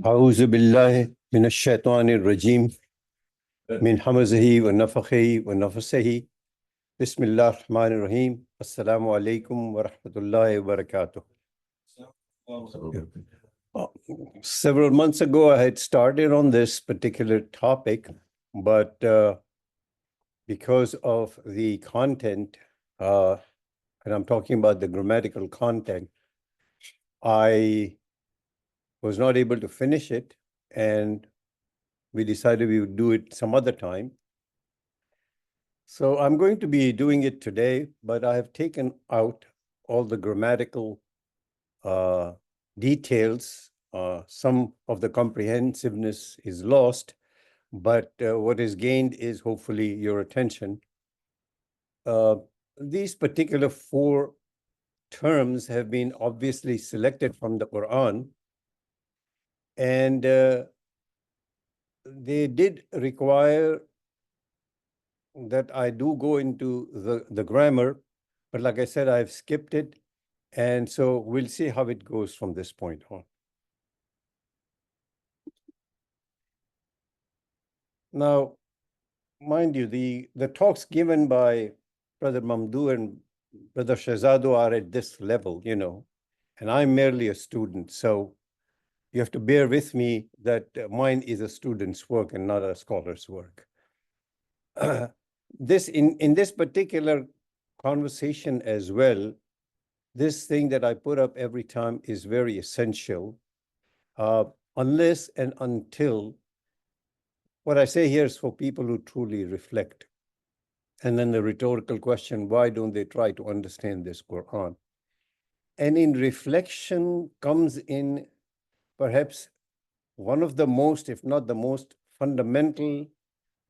أعوذ بالله من الشيطان الرجيم من همزه ونفخه ونفسه بسم الله الرحمن الرحيم السلام عليكم ورحمة الله وبركاته. Several months ago, I had started on this particular topic, but because of the content, and I'm talking about the grammatical content, I was not able to finish it, and we decided we would do it some other time. So I'm going to be doing it today, but I have taken out all the grammatical details. Some of the comprehensiveness is lost, but what is gained is hopefully your attention. These particular four terms have been obviously selected from the Quran, and they did require that I do go into the grammar, but like I said, I've skipped it. And so we'll see how it goes from this point on. Now, mind you, the talks given by Brother Mamdou and Brother Shahzado are at this level, and I'm merely a student. So you have to bear with me that mine is a student's work and not a scholar's work. In this particular conversation as well, this thing that I put up every time is very essential, unless and until what I say here is for people who truly reflect. And then the rhetorical question, why don't they try to understand this Quran? And in reflection comes in perhaps one of the most, if not the most fundamental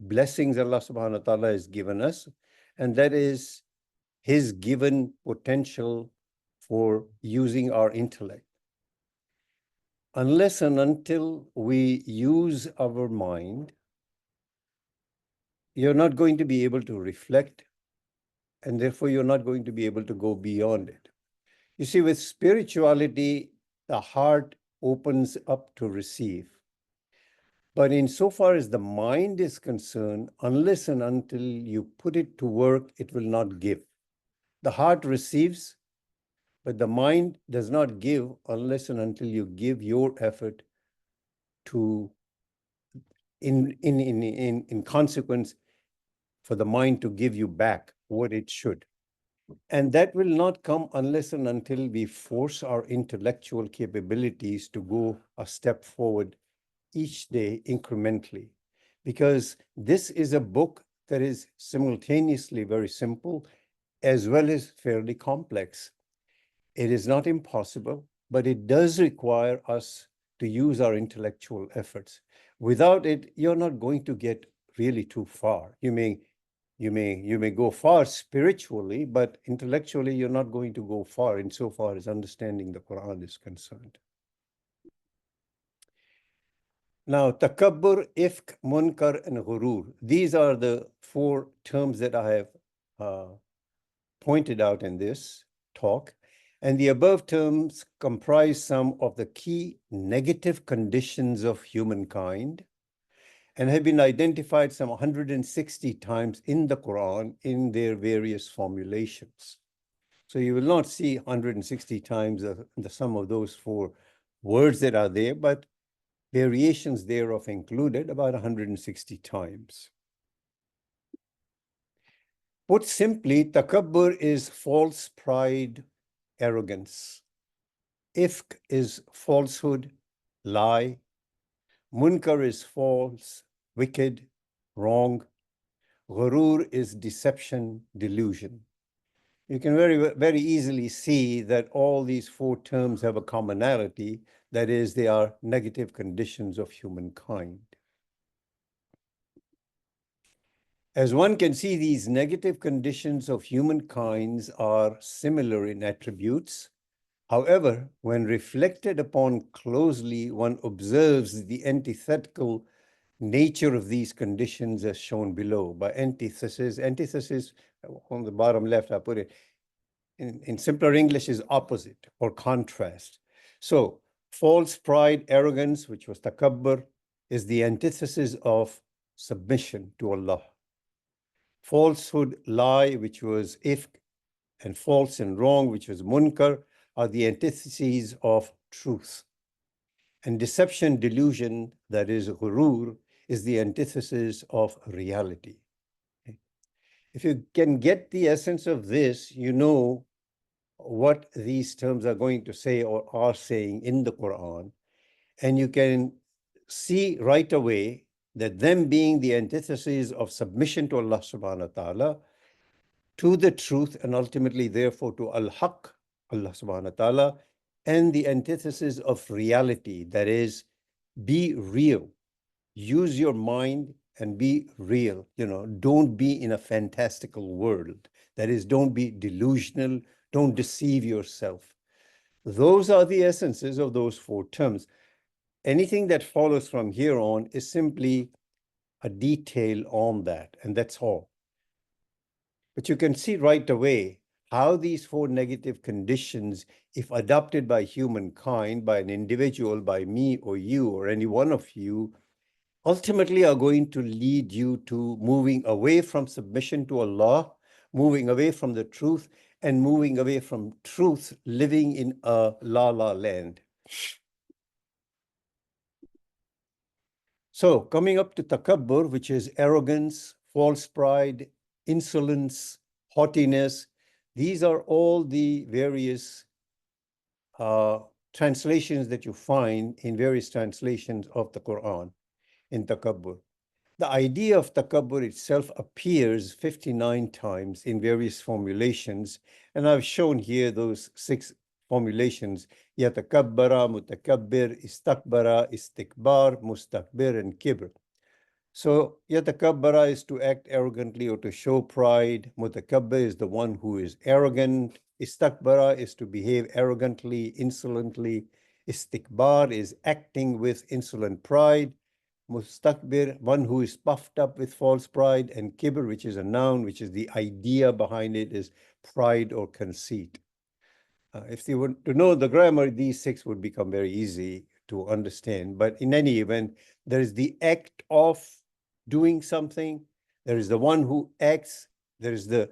blessings Allah subhanahu wa ta'ala has given us, and that is His given potential for using our intellect. Unless and until we use our mind, you're not going to be able to reflect, and therefore you're not going to be able to go beyond it. You see, with spirituality, the heart opens up to receive. But insofar as the mind is concerned, unless and until you put it to work, it will not give. The heart receives, but the mind does not give unless and until you give your effort to, in consequence, for the mind to give you back what it should. And that will not come unless and until we force our intellectual capabilities to go a step forward each day incrementally. Because this is a book that is simultaneously very simple as well as fairly complex. It is not impossible, but it does require us to use our intellectual efforts. Without it, you're not going to get really too far. You may go far spiritually, but intellectually, you're not going to go far insofar as understanding the Quran is concerned. Now, Takabbar, Ifk, Moonkar, and Ghoroor. These are the four terms that I have pointed out in this talk. And the above terms comprise some of the key negative conditions of humankind and have been identified some 160 times in the Quran in their various formulations. So you will not see 160 times the sum of those four words that are there, but variations thereof included about 160 times. Put simply, Takabbar is false pride, arrogance. Ifk is falsehood, lie. Munkar is false, wicked, wrong. Ghoroor is deception, delusion. You can very easily see that all these four terms have a commonality, that is, they are negative conditions of humankind. As one can see, these negative conditions of humankind are similar in attributes. However, when reflected upon closely, one observes the antithetical nature of these conditions as shown below. By antithesis on the bottom left, I put it in simpler English is opposite or contrast. So False pride, arrogance, which was takabbar, is the antithesis of submission to Allah. Falsehood, lie, which was ifk, and false and wrong, which was munkar, are the antitheses of truth. And deception, delusion, that is ghoroor, is the antithesis of reality. If you can get the essence of this, you know what these terms are going to say or are saying in the Quran, and you can see right away that them being the antithesis of submission to Allah subhanahu wa ta'ala, to the truth, and ultimately therefore to al-haq, Allah subhanahu wa ta'ala, and the antithesis of reality, that is, be real. Use your mind and be real. Don't be in a fantastical world. That is, don't be delusional. Don't deceive yourself. Those are the essences of those four terms. Anything that follows from here on is simply a detail on that, and that's all. But you can see right away how these four negative conditions, if adopted by humankind, by an individual, by me or you or any one of you, ultimately are going to lead you to moving away from submission to Allah, moving away from the truth, and moving away from truth, living in a la-la land. So coming up to takabbur, which is arrogance, false pride, insolence, haughtiness, these are all the various translations that you find in various translations of the Quran in takabbur. The idea of takabbur itself appears 59 times in various formulations, and I've shown here those 6 formulations: yatakabbara, mutakabbir, istakbara, istikbar, mustakbir, and kibr. So yatakabbara is to act arrogantly or to show pride. Mutakabbir is the one who is arrogant. Istakbara is to behave arrogantly, insolently. Istikbar is acting with insolent pride. Mustakbir, one who is puffed up with false pride. And kibr, which is a noun, which is the idea behind it, is pride or conceit. If you want to know the grammar, these 6 would become very easy to understand. But in any event, there is the act of doing something. There is the one who acts. There's the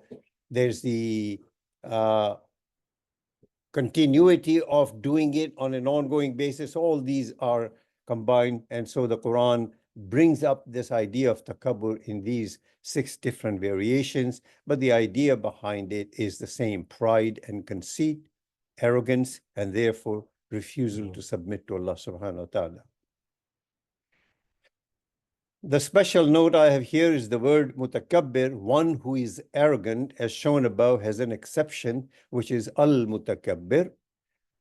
continuity of doing it on an ongoing basis. All these are combined. And so the Quran brings up this idea of takabbur in these 6 different variations. But the idea behind it is the same: pride and conceit, arrogance, and therefore refusal to submit to Allah subhanahu wa ta'ala. The special note I have here is the word mutakabbir. One who is arrogant, as shown above, has an exception, which is al-mutakabbir.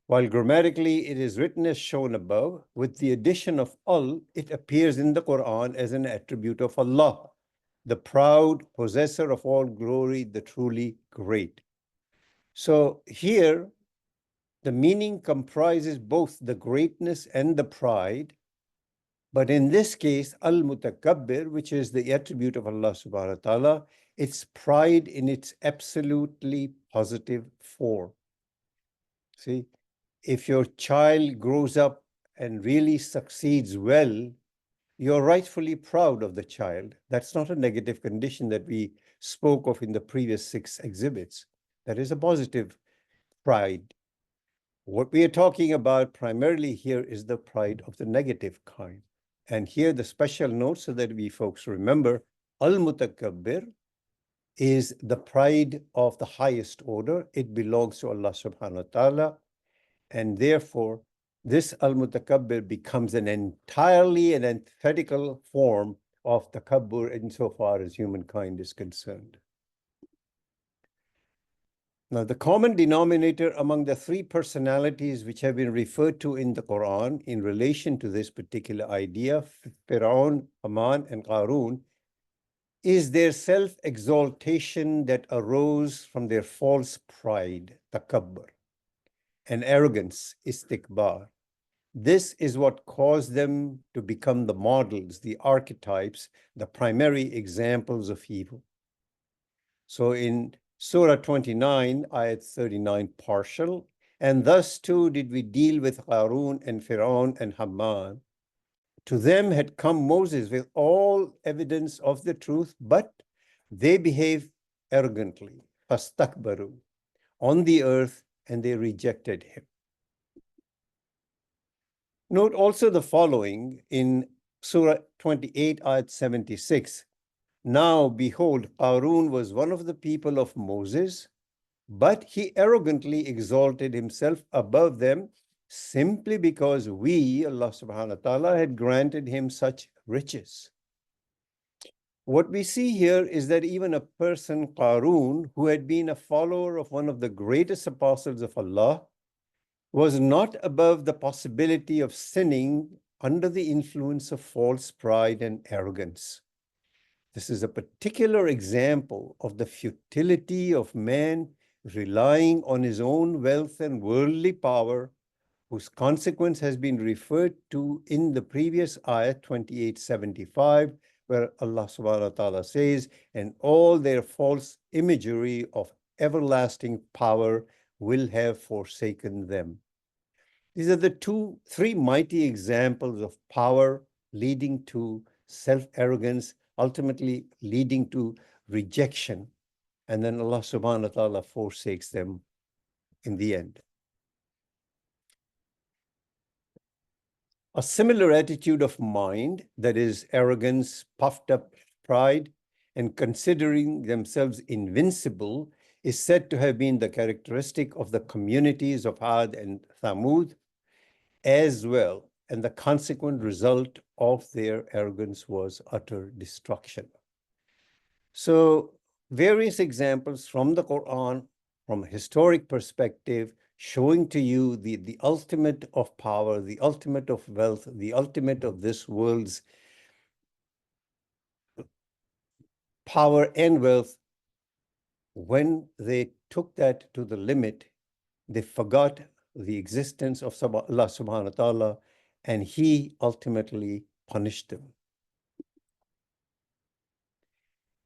While grammatically it is written as shown above, with the addition of al, it appears in the Quran as an attribute of Allah, the proud possessor of all glory, the truly great. So here, the meaning comprises both the greatness and the pride. But in this case, al-mutakabbir, which is the attribute of Allah subhanahu wa ta'ala, it's pride in its absolutely positive form. See, if your child grows up and really succeeds well, you're rightfully proud of the child. That's not a negative condition that we spoke of in the previous 6 exhibits. That is a positive pride. What we are talking about primarily here is the pride of the negative kind. And here the special note, so that we folks remember, al-mutakabbir is the pride of the highest order. It belongs to Allah subhanahu wa ta'ala. And therefore, this al-mutakabbir becomes an entirely an antithetical form of takabbur insofar as humankind is concerned. Now, the common denominator among the 3 personalities which have been referred to in the Quran in relation to this particular idea, Fir'aun, Haman, and Qarun, is their self-exaltation that arose from their false pride, takabbur, and arrogance, istikbar. This is what caused them to become the models, the archetypes, the primary examples of evil. So in Surah 29, Ayat 39, partial, And thus too did we deal with Qarun and Firaun and Haman. To them had come Moses with all evidence of the truth, but they behaved arrogantly, fastakbaru, on the earth, and they rejected him. Note also the following in Surah 28, ayat 76. Now, behold, Qarun was one of the people of Moses, but he arrogantly exalted himself above them simply because we, Allah subhanahu wa ta'ala, had granted him such riches. What we see here is that even a person, Qarun, who had been a follower of one of the greatest apostles of Allah, was not above the possibility of sinning under the influence of false pride and arrogance. This is a particular example of the futility of man relying on his own wealth and worldly power, whose consequence has been referred to in the previous ayah 2875, where Allah subhanahu wa ta'ala says, and all their false imagery of everlasting power will have forsaken them. These are the three mighty examples of power leading to self-arrogance, ultimately leading to rejection. And then Allah subhanahu wa ta'ala forsakes them in the end. A similar attitude of mind, that is arrogance, puffed up pride, and considering themselves invincible, is said to have been the characteristic of the communities of Ad and Thamud as well, and the consequent result of their arrogance was utter destruction. So various examples from the Quran, from a historic perspective, showing to you the ultimate of power, the ultimate of wealth, the ultimate of this world's power and wealth. When they took that to the limit, they forgot the existence of Allah subhanahu wa ta'ala, and he ultimately punished them.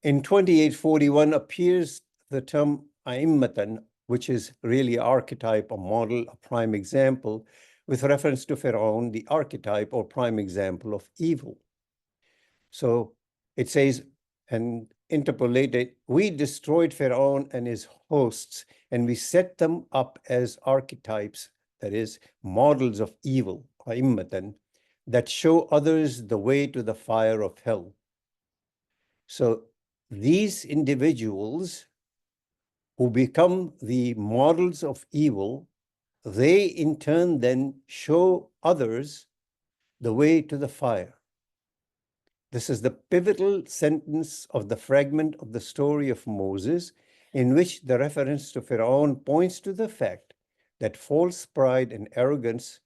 In 2841 appears the term a'immatan, which is really archetype, a model, a prime example, with reference to Pharaoh, the archetype or prime example of evil. So it says, and interpolated, we destroyed Pharaoh and his hosts, and we set them up as archetypes, that is, models of evil, a'immatan, that show others the way to the fire of hell. So these individuals who become the models of evil, they in turn then show others the way to the fire. This is the pivotal sentence of the fragment of the story of Moses, in which the reference to Pharaoh points to the fact that false pride and arrogance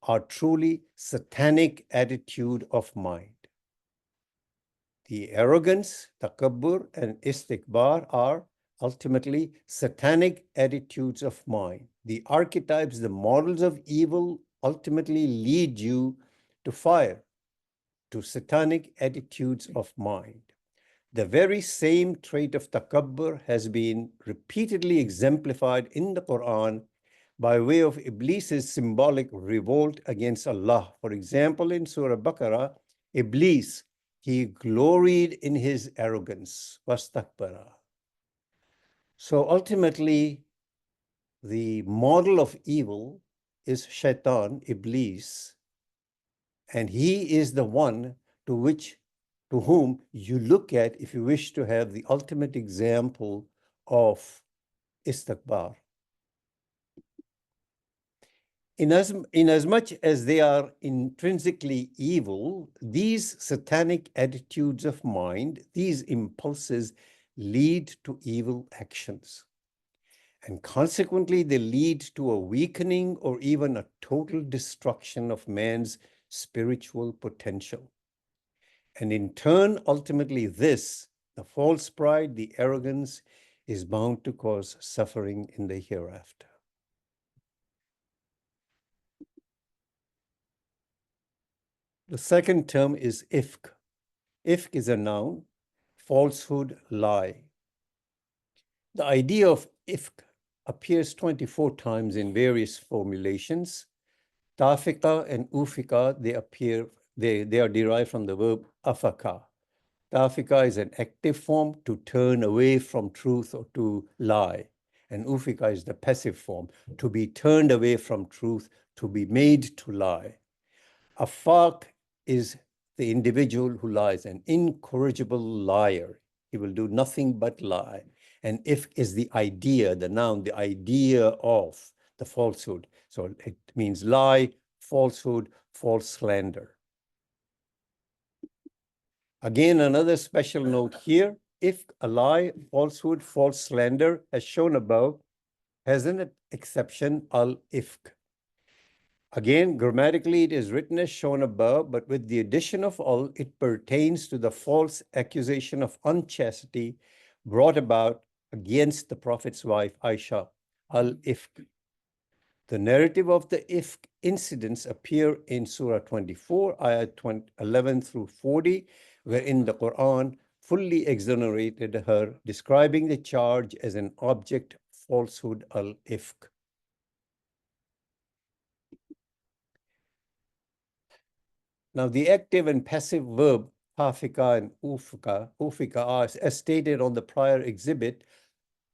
are truly satanic attitude of mind. The arrogance, takabbur, and istikbar are ultimately satanic attitudes of mind. The archetypes, the models of evil ultimately lead you to fire, to satanic attitudes of mind. The very same trait of takabbur has been repeatedly exemplified in the Quran by way of Iblis's symbolic revolt against Allah. For example, in Surah Baqarah, Iblis, he gloried in his arrogance, wastakbara. So ultimately, the model of evil is Shaitan, Iblis, and he is the one to whom you look at if you wish to have the ultimate example of istakbar. Inasmuch as they are intrinsically evil, these satanic attitudes of mind, these impulses, lead to evil actions. And consequently, they lead to a weakening or even a total destruction of man's spiritual potential. And in turn, ultimately this, the false pride, the arrogance, is bound to cause suffering in the hereafter. The second term is ifk. Ifk is a noun, falsehood, lie. The idea of ifk, appears 24 times in various formulations. Tafika and ufika, they are derived from the verb afaka. Tafika is an active form, to turn away from truth or to lie. And ufika is the passive form, to be turned away from truth, to be made to lie. Afak is the individual who lies, an incorrigible liar. He will do nothing but lie. And if is the idea, the noun, the idea of the falsehood. So it means lie, falsehood, false slander. Again, another special note here. If a lie, falsehood, false slander, as shown above, has an exception, al-ifk. Again, grammatically, it is written as shown above, but with the addition of al, it pertains to the false accusation of unchastity brought about against the Prophet's wife, Aisha, al-ifk. The narrative of the Ifk incidents appear in Surah 24, ayat 11 through 40, wherein the Quran fully exonerated her, describing the charge as an object falsehood, al-Ifk. Now, the active and passive verb, tafika and ufika are, as stated on the prior exhibit,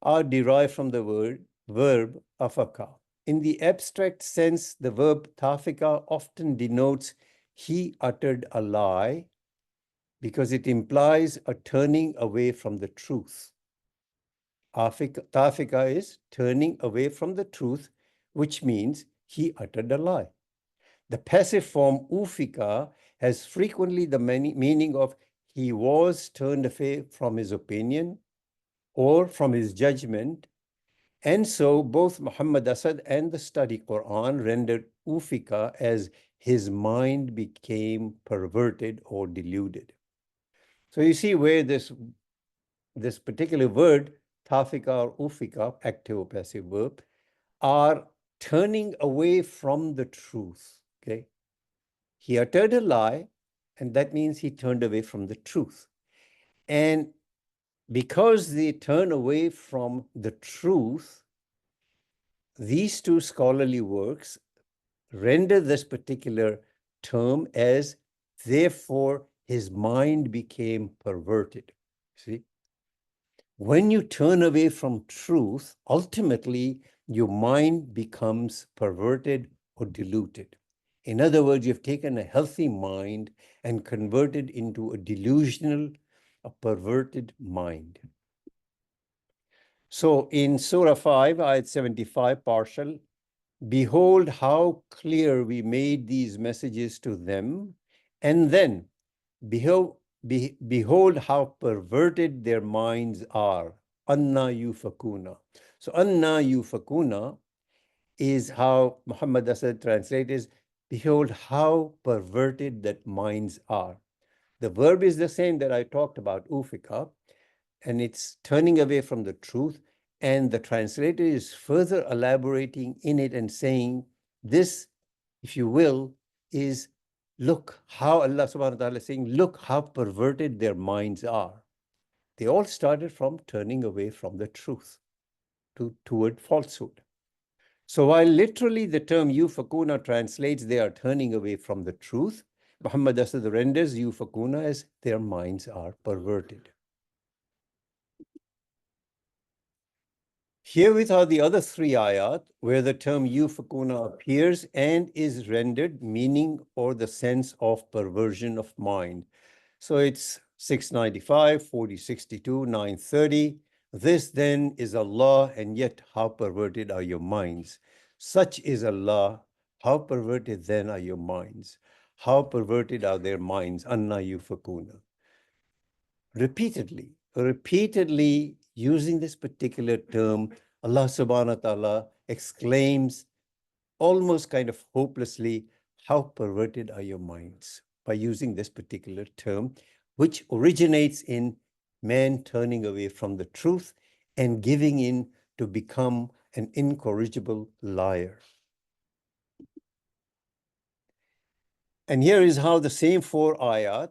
are derived from the verb afaka. In the abstract sense, the verb tafika often denotes he uttered a lie because it implies a turning away from the truth. Tafika is turning away from the truth, which means he uttered a lie. The passive form ufika has frequently the meaning of he was turned away from his opinion or from his judgment. And so both Muhammad Asad and the study Quran rendered ufika as his mind became perverted or deluded. So you see where this particular word, tafika or ufika, active or passive verb, are turning away from the truth, okay? He uttered a lie, and that means he turned away from the truth. And because they turn away from the truth, these two scholarly works render this particular term as, therefore, his mind became perverted. See? When you turn away from truth, ultimately, your mind becomes perverted or diluted. In other words, you've taken a healthy mind and converted into a delusional, a perverted mind. So in Surah 5, ayat 75, partial, behold how clear we made these messages to them, and then behold how perverted their minds are. Anna yufakuna. So anna yufakuna is how Muhammad Asad translates, behold how perverted that minds are. The verb is the same that I talked about, ufika, and it's turning away from the truth. And the translator is further elaborating in it and saying, this, if you will, is look how Allah subhanahu wa ta'ala is saying, look how perverted their minds are. They all started from turning away from the truth toward falsehood. So while literally the term yufakuna translates they are turning away from the truth, Muhammad Asad renders yufakuna as their minds are perverted. Herewith are the other three ayat where the term yufakuna appears and is rendered meaning or the sense of perversion of mind. So it's 695, 4062, 930. This then is Allah, and yet how perverted are your minds. Such is Allah, how perverted then are your minds. How perverted are their minds, anna yufakuna. Repeatedly using this particular term, Allah subhanahu wa ta'ala exclaims almost kind of hopelessly, how perverted are your minds, by using this particular term, which originates in man turning away from the truth and giving in to become an incorrigible liar. And here is how the same four ayat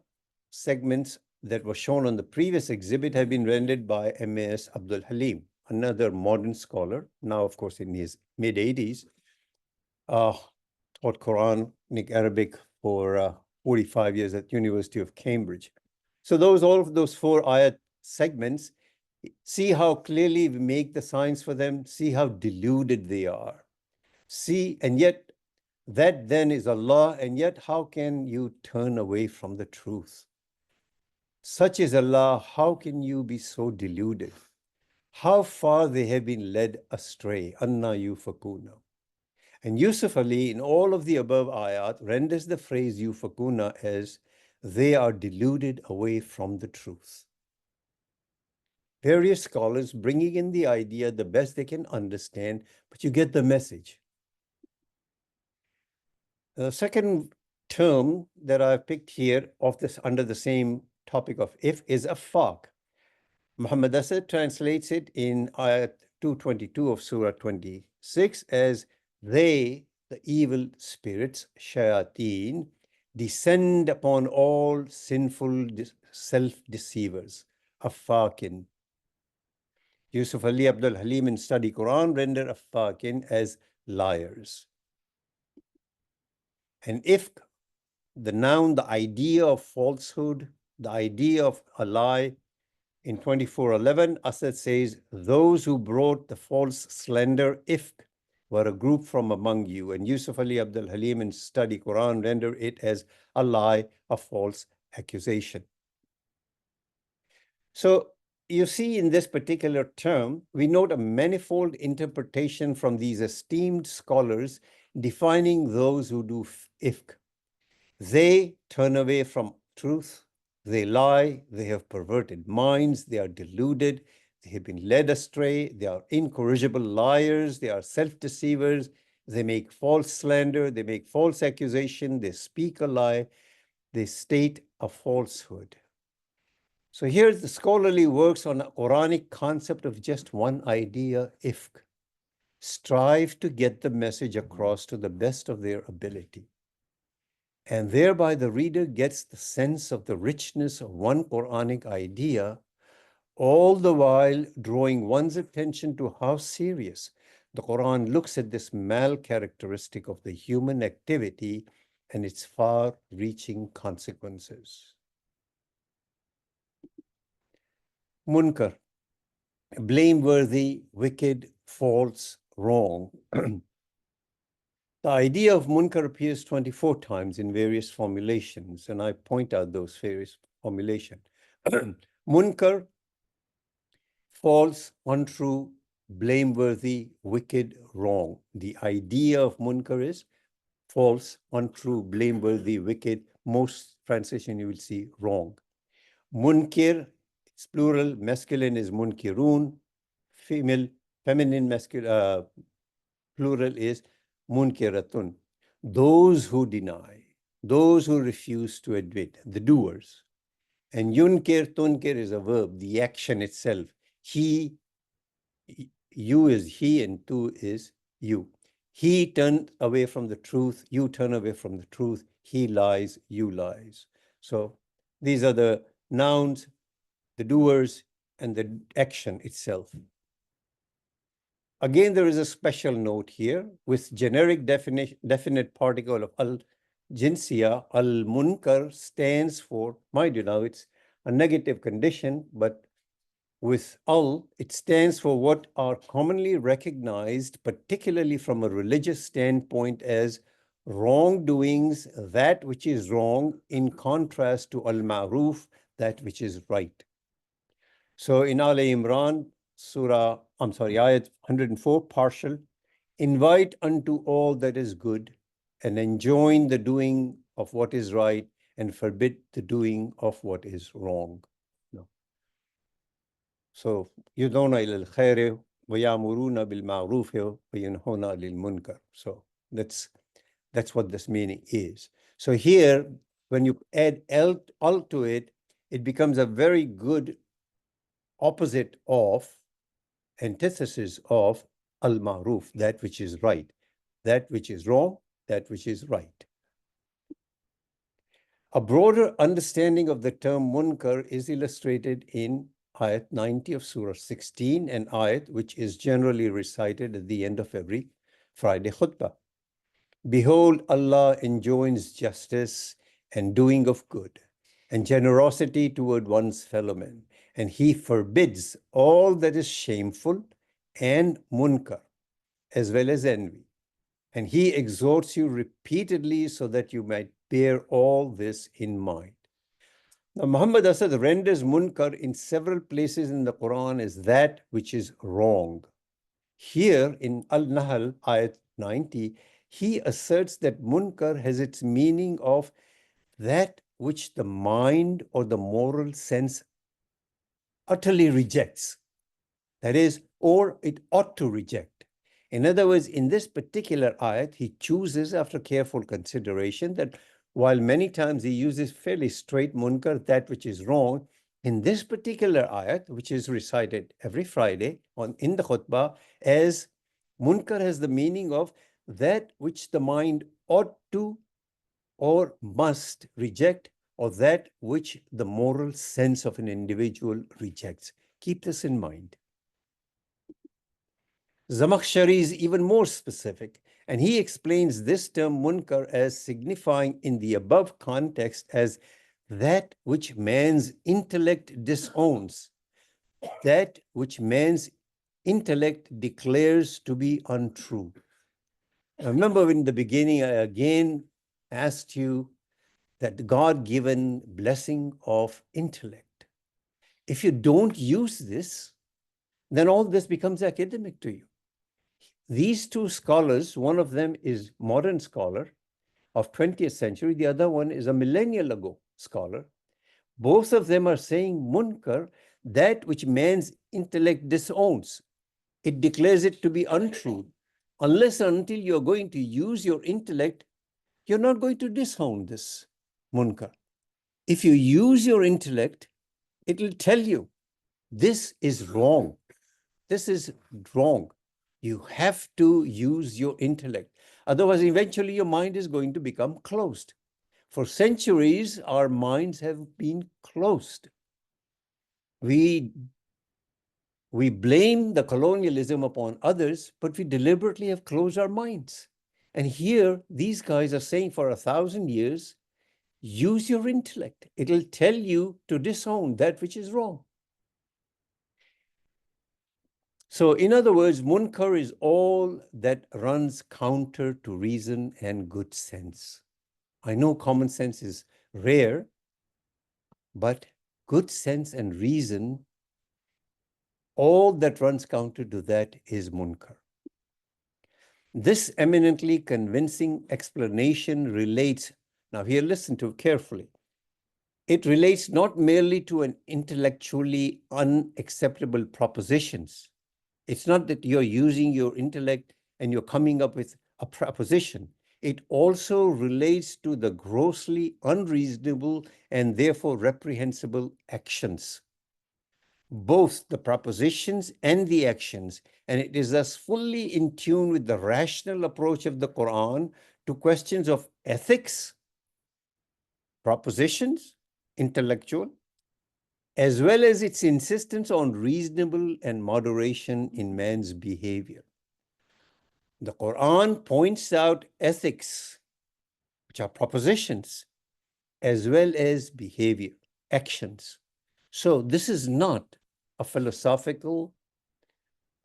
segments that were shown on the previous exhibit have been rendered by M.A.S. Abdul Halim. another modern scholar, now, of course, in his mid-80s, taught Quranic Arabic for 45 years at University of Cambridge. So all of those 4 ayat segments, see how clearly we make the signs for them, see how deluded they are. See, and yet that then is Allah, and yet how can you turn away from the truth? Such is Allah, how can you be so deluded? How far they have been led astray. Anna yufakuna. And Yusuf Ali, in all of the above ayat, renders the phrase yufakuna as they are deluded away from the truth. Various scholars bringing in the idea the best they can understand, but you get the message. The second term that I've picked here of this under the same topic of if is afaq. Muhammad Asad translates it in ayat 222 of Surah 26 as they, the evil spirits, shayateen, descend upon all sinful self-deceivers, afaqin. Yusuf Ali Abdul Halim in Study Quran render afaqin as liars. And if the noun, the idea of falsehood, the idea of a lie, in 24:11, Asad says, those who brought the false slender ifk were a group from among you. And Yusuf Ali Abdul Halim in Study Quran render it as a lie, a false accusation. So you see in this particular term, we note a manifold interpretation from these esteemed scholars defining those who do ifk. They turn away from truth, they lie, they have perverted minds, they are deluded, they have been led astray, they are incorrigible liars, they are self-deceivers, they make false slander, they make false accusation, they speak a lie, they state a falsehood. So here's the scholarly works on a Quranic concept of just one idea, ifk. Strive to get the message across to the best of their ability. And thereby the reader gets the sense of the richness of one Quranic idea, all the while drawing one's attention to how serious the Quran looks at this mal characteristic of the human activity and its far-reaching consequences. Munkar, blameworthy, wicked, false, wrong. The idea of munkar appears 24 times in various formulations, and I point out those various formulations. Munkar, false, untrue, blameworthy, wicked, wrong. The idea of munkar is false, untrue, blameworthy, wicked. Most translation you will see wrong. Munkir, it's plural, masculine is munkirun, feminine plural is munkiratun. Those who deny, those who refuse to admit, the doers. And yunkir, tunkir is a verb, the action itself. He, you is he, and tu is you. He turned away from the truth, you turn away from the truth. He lies, you lies. So these are the nouns, the doers, and the action itself. Again, there is a special note here with generic definite particle of al-jinsiya. Al-munkar stands for, mind you now, it's a negative condition, but with al, it stands for what are commonly recognized, particularly from a religious standpoint, as wrongdoings, that which is wrong, in contrast to al-ma'ruf, that which is right. So in Al Imran, ayat 104, partial, invite unto all that is good and enjoin the doing of what is right and forbid the doing of what is wrong. No. So, yuduna ila al-khairi wa ya'muruna bil ma'ruf wa yanhuna lil munkar. So that's what this meaning is. So here, when you add al to it, it becomes a very good opposite of, antithesis of al-ma'ruf, that which is right, that which is wrong, that which is right. A broader understanding of the term munkar is illustrated in ayat 90 of Surah 16, an ayat which is generally recited at the end of every Friday khutbah. Behold, Allah enjoins justice and doing of good and generosity toward one's fellow men, and He forbids all that is shameful and munkar, as well as envy. And He exhorts you repeatedly so that you might bear all this in mind. Now, Muhammad Asad renders munkar in several places in the Quran as that which is wrong. Here in Al-Nahl, ayat 90, he asserts that munkar has its meaning of that which the mind or the moral sense utterly rejects. That is, or it ought to reject. In other words, in this particular ayat, he chooses, after careful consideration, that while many times he uses fairly straight munkar, that which is wrong, in this particular ayat, which is recited every Friday in the khutbah, as munkar has the meaning of that which the mind ought to or must reject, or that which the moral sense of an individual rejects. Keep this in mind. Zamakhshari is even more specific, and he explains this term munkar as signifying in the above context as that which man's intellect disowns, that which man's intellect declares to be untrue. I remember in the beginning, I again asked you that God-given blessing of intellect. If you don't use this, then all this becomes academic to you. These two scholars, one of them is modern scholar of 20th century, the other one is a millennial ago scholar. Both of them are saying munkar, that which man's intellect disowns. It declares it to be untrue. Unless and until you're going to use your intellect, you're not going to disown this munkar. If you use your intellect, it will tell you this is wrong. This is wrong. You have to use your intellect. Otherwise, eventually your mind is going to become closed. For centuries, our minds have been closed. We blame the colonialism upon others, but we deliberately have closed our minds. And here, these guys are saying for 1,000 years, use your intellect. It'll tell you to disown that which is wrong. So in other words, munkar is all that runs counter to reason and good sense. I know common sense is rare, but good sense and reason, all that runs counter to that is munkar. This eminently convincing explanation relates, now here listen to it carefully, it relates not merely to an intellectually unacceptable propositions. It's not that you're using your intellect and you're coming up with a proposition. It also relates to the grossly unreasonable and therefore reprehensible actions, both the propositions and the actions, and it is thus fully in tune with the rational approach of the Quran to questions of ethics, propositions, intellectual, as well as its insistence on reasonable and moderation in man's behavior. The Quran points out ethics, which are propositions, as well as behavior, actions. So this is not a philosophical,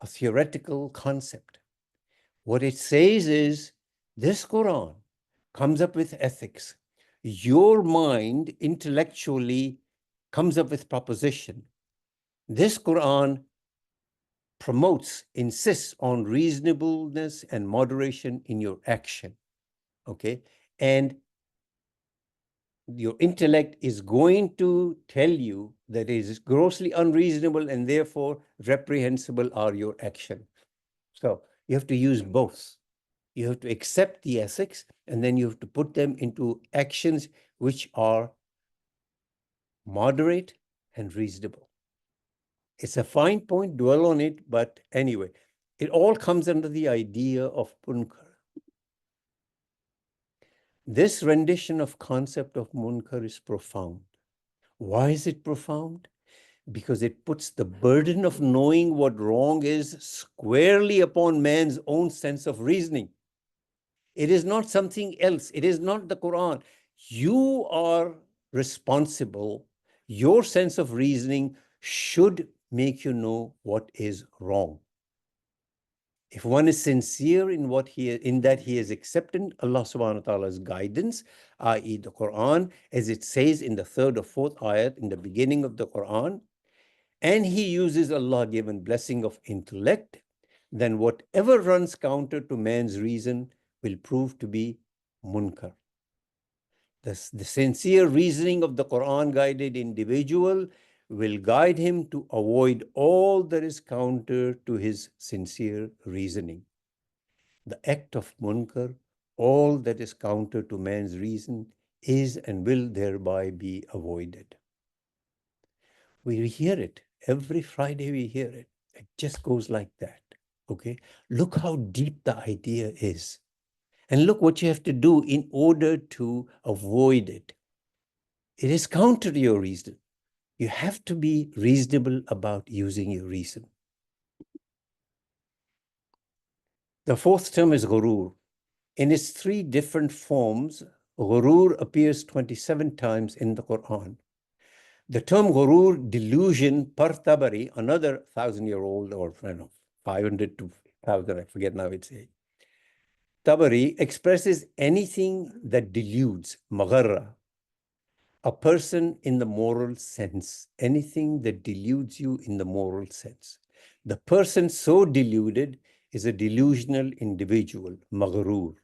a theoretical concept. What it says is this Quran comes up with ethics. Your mind intellectually comes up with proposition. This Quran promotes, insists on reasonableness and moderation in your action, okay? And your intellect is going to tell you that it is grossly unreasonable and therefore reprehensible are your action. So you have to use both. You have to accept the ethics and then you have to put them into actions which are moderate and reasonable. It's a fine point, dwell on it, but anyway, it all comes under the idea of munkar. This rendition of concept of munkar is profound. Why is it profound? because it puts the burden of knowing what wrong is squarely upon man's own sense of reasoning. It is not something else. It is not the Quran. You are responsible. Your sense of reasoning should make you know what is wrong. If one is sincere in that he is accepting Allah subhanahu wa ta'ala's guidance, i.e. the Quran, as it says in the third or fourth ayat in the beginning of the Quran, and he uses Allah-given blessing of intellect, then whatever runs counter to man's reason will prove to be munkar. The sincere reasoning of the Quran-guided individual will guide him to avoid all that is counter to his sincere reasoning. The act of munkar, all that is counter to man's reason, is and will thereby be avoided. We hear it. Every Friday we hear it. It just goes like that. Okay? Look how deep the idea is. And look what you have to do in order to avoid it. It is counter to your reason. You have to be reasonable about using your reason. The fourth term is ghoroor. In its three different forms, ghoroor appears 27 times in the Quran. The term ghoroor, delusion, per Tabari, another 1,000-year-old, or 500 to 1,000, I forget now its age. Tabari expresses anything that deludes, magharra, a person in the moral sense, anything that deludes you in the moral sense. The person so deluded is a delusional individual, maghrur.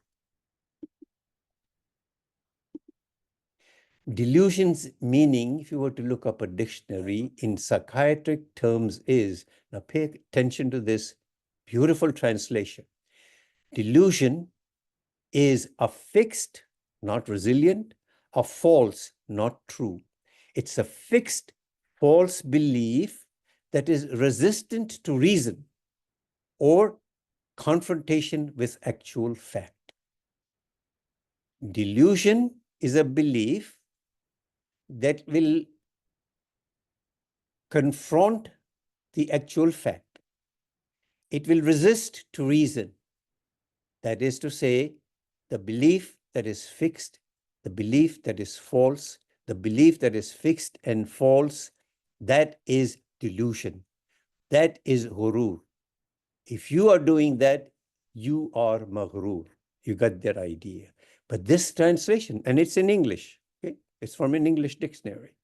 Delusions meaning, if you were to look up a dictionary in psychiatric terms is, now pay attention to this beautiful translation. Delusion is a fixed, not resilient, a false, not true. It's a fixed, false belief that is resistant to reason or confrontation with actual fact. Delusion is a belief that will confront the actual fact. It will resist to reason. That is to say, the belief that is fixed, the belief that is false, the belief that is fixed and false, that is delusion. That is ghurur. If you are doing that, you are maghrur. You got that idea. But this translation, and it's in English, okay? It's from an English dictionary.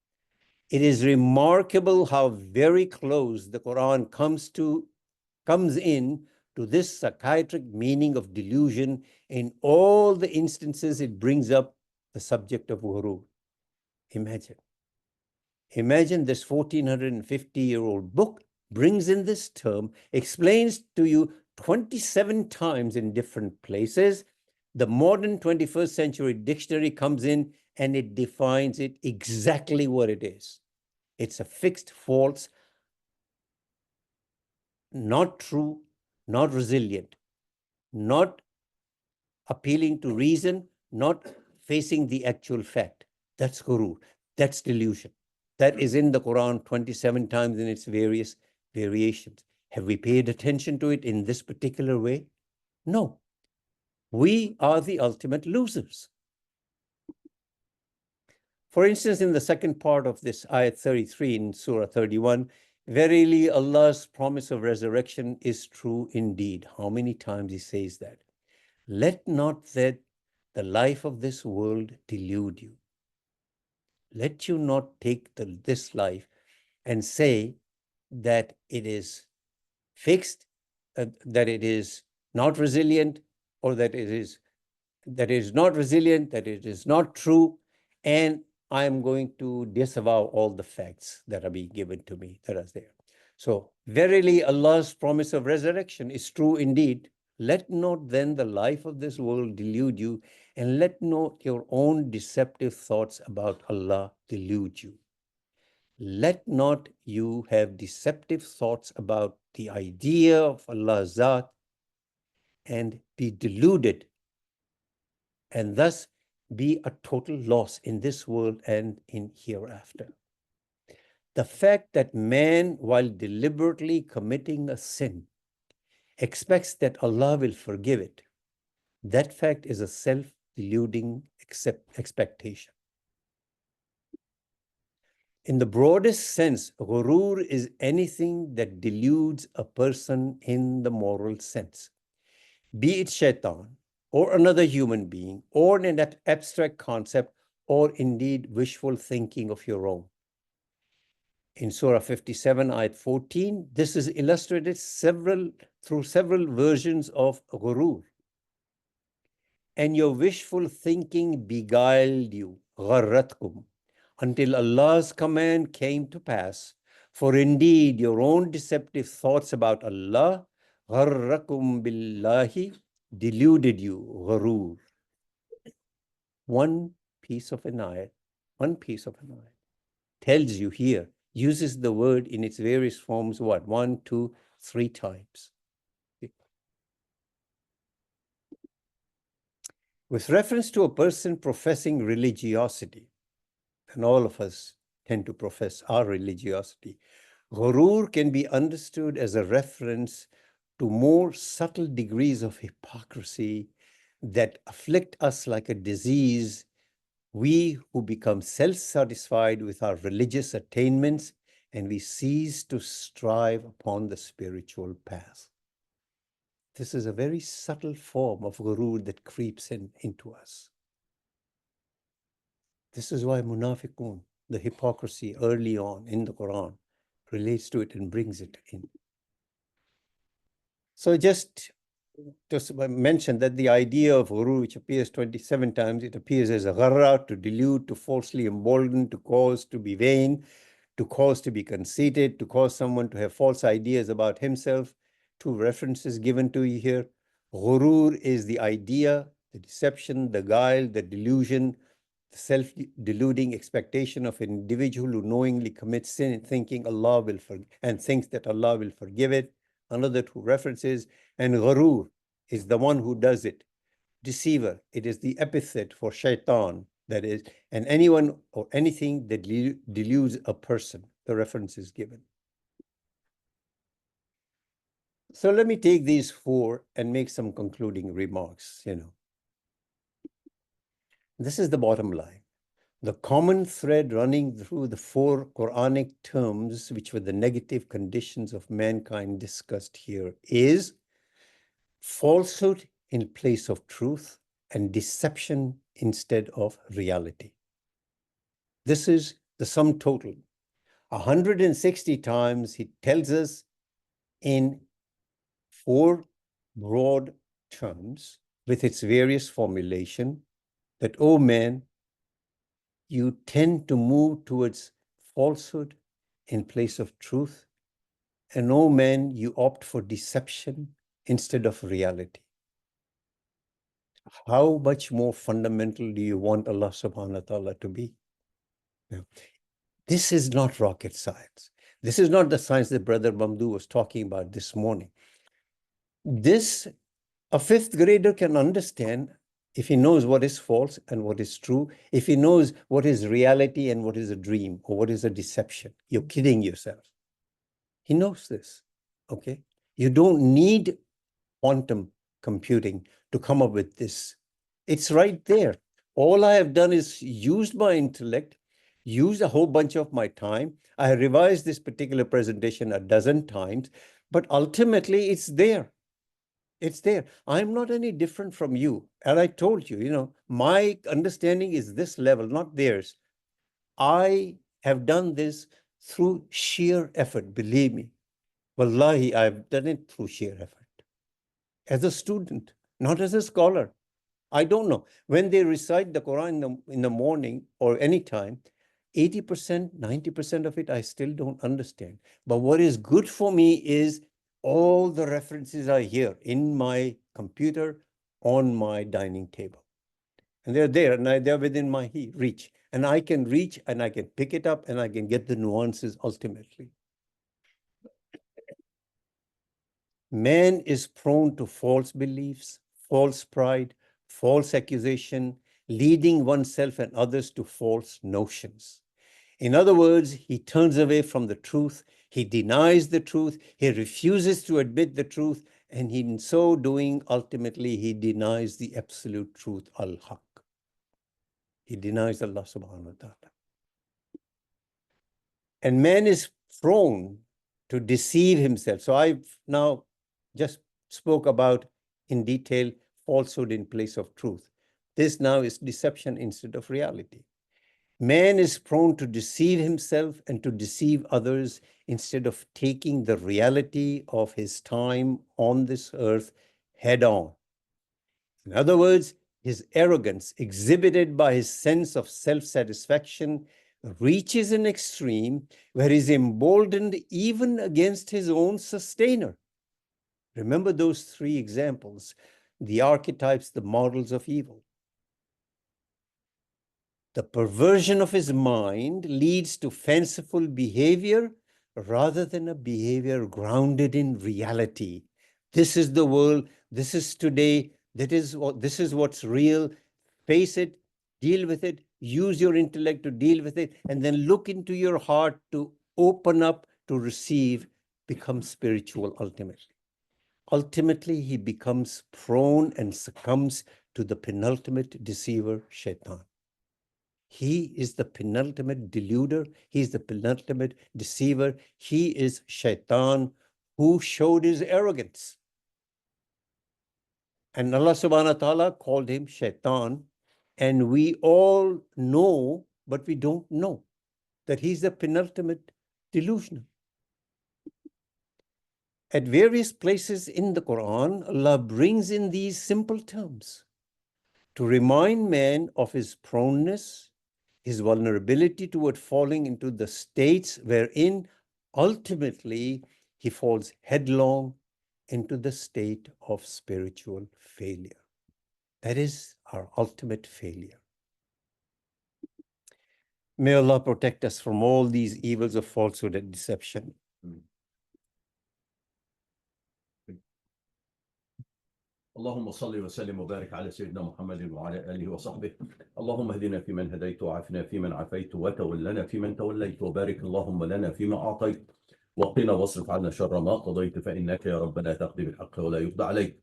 It is remarkable how very close the Quran comes in to this psychiatric meaning of delusion in all the instances it brings up the subject of ghurur. Imagine. Imagine this 1450-year-old book brings in this term, explains to you 27 times in different places. The modern 21st century dictionary comes in and it defines it exactly what it is. It's a fixed, false, not true, not resilient, not appealing to reason, not facing the actual fact. That's ghurur. That's delusion. That is in the Quran 27 times in its various variations. Have we paid attention to it in this particular way? No. We are the ultimate losers. For instance, in the second part of this ayat 33 in Surah 31, verily Allah's promise of resurrection is true indeed. How many times he says that? Let not that the life of this world delude you. Let you not take this life and say that it is fixed, that it is not resilient, or that it is not resilient, that it is not true, and I am going to disavow all the facts that are being given to me that are there. So, verily Allah's promise of resurrection is true indeed. Let not then the life of this world delude you, and let not your own deceptive thoughts about Allah delude you. Let not you have deceptive thoughts about the idea of Allah's Zat and be deluded, and thus be a total loss in this world and in hereafter. The fact that man, while deliberately committing a sin, expects that Allah will forgive it, that fact is a self-deluding expectation. In the broadest sense, ghurur is anything that deludes a person in the moral sense, be it shaitan, or another human being, or an abstract concept, or indeed wishful thinking of your own. In Surah 57, Ayat 14, this is illustrated through several versions of ghurur. And your wishful thinking beguiled you, gharratkum, until Allah's command came to pass. For indeed, your own deceptive thoughts about Allah, gharrakum billahi, deluded you, ghurur. One piece of an ayat tells you here, uses the word in its various forms, what? 1, 2, 3 times. With reference to a person professing religiosity, and all of us tend to profess our religiosity, ghurur can be understood as a reference to more subtle degrees of hypocrisy that afflict us like a disease, we who become self-satisfied with our religious attainments and we cease to strive upon the spiritual path. This is a very subtle form of ghurur that creeps into us. This is why munafiqun, the hypocrisy early on in the Quran, relates to it and brings it in. So just mention that the idea of ghurur, which appears 27 times, it appears as a gharra, to delude, to falsely embolden, to cause to be vain, to cause to be conceited, to cause someone to have false ideas about himself. 2 references given to you here. Ghurur is the idea, the deception, the guile, the delusion, the self-deluding expectation of an individual who knowingly commits sin thinking Allah will forgive and thinks that Allah will forgive it. Another 2 references, and ghurur is the one who does it. Deceiver, it is the epithet for shaitan, that is, and anyone or anything that deludes a person. The reference is given. So let me take these 4 and make some concluding remarks. This is the bottom line. The common thread running through the 4 Quranic terms, which were the negative conditions of mankind discussed here, is falsehood in place of truth and deception instead of reality. This is the sum total. 160 times he tells us in 4 broad terms with its various formulation that, oh man, you tend to move towards falsehood in place of truth, and oh man, you opt for deception instead of reality. How much more fundamental do you want Allah subhanahu wa ta'ala to be? Now, this is not rocket science. This is not the science that Brother Mamdou was talking about this morning. This, a 5th grader can understand if he knows what is false and what is true, if he knows what is reality and what is a dream or what is a deception. You're kidding yourself. He knows this, okay? You don't need quantum computing to come up with this. It's right there. All I have done is used my intellect, used a whole bunch of my time. I revised this particular presentation a dozen times, but ultimately it's there. It's there. I'm not any different from you. And I told you, my understanding is this level, not theirs. I have done this through sheer effort, believe me. Wallahi, I've done it through sheer effort. As a student, not as a scholar. I don't know. When they recite the Quran in the morning or any time, 80%, 90% of it, I still don't understand. But what is good for me is all the references are here in my computer on my dining table. And they're there and they're within my reach. And I can reach and I can pick it up and I can get the nuances ultimately. Man is prone to false beliefs, false pride, false accusation, leading oneself and others to false notions. In other words, he turns away from the truth, he denies the truth, he refuses to admit the truth, and in so doing, ultimately, he denies the absolute truth, al-haq. He denies Allah subhanahu wa ta'ala. And man is prone to deceive himself. So I've now just spoke about in detail falsehood in place of truth. This now is deception instead of reality. Man is prone to deceive himself and to deceive others instead of taking the reality of his time on this earth head on. In other words, his arrogance, exhibited by his sense of self-satisfaction, reaches an extreme where he is emboldened even against his own sustainer. Remember those three examples, the archetypes, the models of evil. The perversion of his mind leads to fanciful behavior rather than a behavior grounded in reality. This is the world, this is today, this is what's real. Face it, deal with it, use your intellect to deal with it, and then look into your heart to open up to receive, become spiritual ultimately. Ultimately, he becomes prone and succumbs to the penultimate deceiver, Shaitan. He is the penultimate deluder. He is the penultimate deceiver. He is Shaitan who showed his arrogance. And Allah subhanahu wa ta'ala called him Shaitan. And we all know, but we don't know, that he's the penultimate delusional. At various places in the Quran, Allah brings in these simple terms to remind man of his proneness, his vulnerability toward falling into the states wherein ultimately he falls headlong into the state of spiritual failure. That is our ultimate failure. May Allah protect us from all these evils of falsehood and deception. اللهم صل وسلم وبارك على سيدنا محمد وعلى آله وصحبه. اللهم اهدنا فيمن هديت وعافنا فيمن عافيت وتولنا فيمن توليت وبارك اللهم لنا فيما أعطيت وقنا واصرف عنا شر ما قضيت فإنك يا ربنا تقضي بالحق ولا يقضى عليك.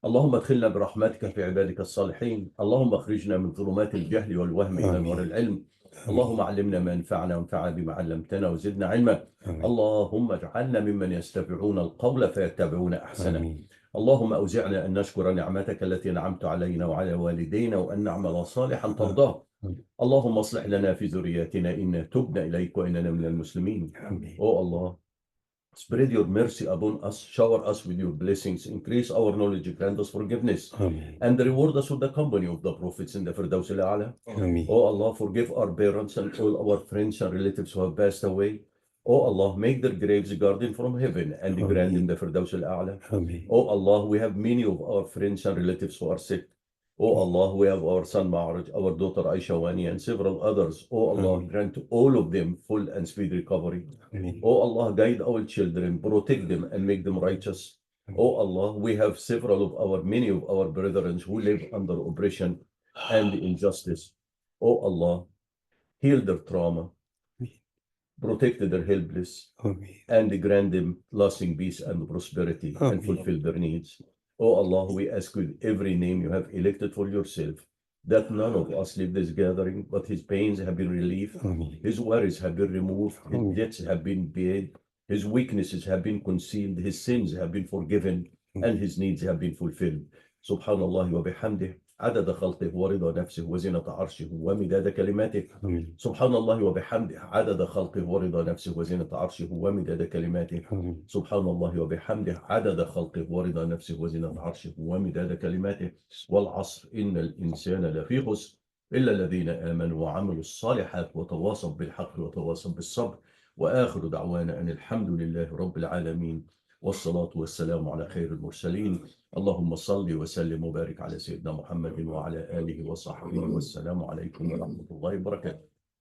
اللهم ادخلنا برحمتك في عبادك الصالحين. اللهم اخرجنا من ظلمات الجهل والوهم إلى نور العلم. اللهم علمنا ما ينفعنا وانفعنا بما علمتنا وزدنا علما. اللهم اجعلنا ممن يستمعون القول فيتبعون أحسنه. اللهم أوزعنا أن نشكر نعمتك التي نعمت علينا وعلى والدينا وأن نعمل صالحا ترضاه. اللهم اصلح لنا في ذرياتنا إنا تبنا إليك وإننا من المسلمين. Oh Allah, spread your mercy upon us, shower us with your blessings, increase our knowledge, grant us forgiveness, and reward us with the company of the prophets in the Firdaus al-A'la. Oh Allah, forgive our parents and all our friends and relatives who have passed away. Oh Allah, make their graves a garden from heaven and grant in the Firdaus al-A'la. Oh Allah, we have many of our friends and relatives who are sick. Oh Allah, we have our son Ma'arij, our daughter Aisha Wani, and several others. Oh Allah, grant to all of them full and speedy recovery. Oh Allah, guide our children, protect them and make them righteous. Oh Allah, we have many of our brethren who live under oppression and injustice. Oh Allah, heal their trauma, protect their helpless, and grant them lasting peace and prosperity and fulfill their needs. Oh Allah, we ask with every name you have elected for yourself, that none of us leave this gathering, but his pains have been relieved, his worries have been removed, his debts have been paid, his weaknesses have been concealed, his sins have been forgiven, and his needs have been fulfilled. Subhanallah wa bihamdih. عدد خلقه ورضا نفسه وزنة عرشه ومداد كلماته. سبحان الله وبحمده عدد خلقه ورضا نفسه وزنة عرشه ومداد كلماته. سبحان الله وبحمده عدد خلقه ورضا نفسه وزنة عرشه ومداد كلماته. والعصر إن الإنسان لفي خسر إلا الذين آمنوا وعملوا الصالحات وتواصوا بالحق وتواصوا بالصبر. وآخر دعوانا أن الحمد لله رب العالمين والصلاة والسلام على خير المرسلين. اللهم صل وسلم وبارك على سيدنا محمد وعلى آله وصحبه والسلام عليكم ورحمة الله وبركاته.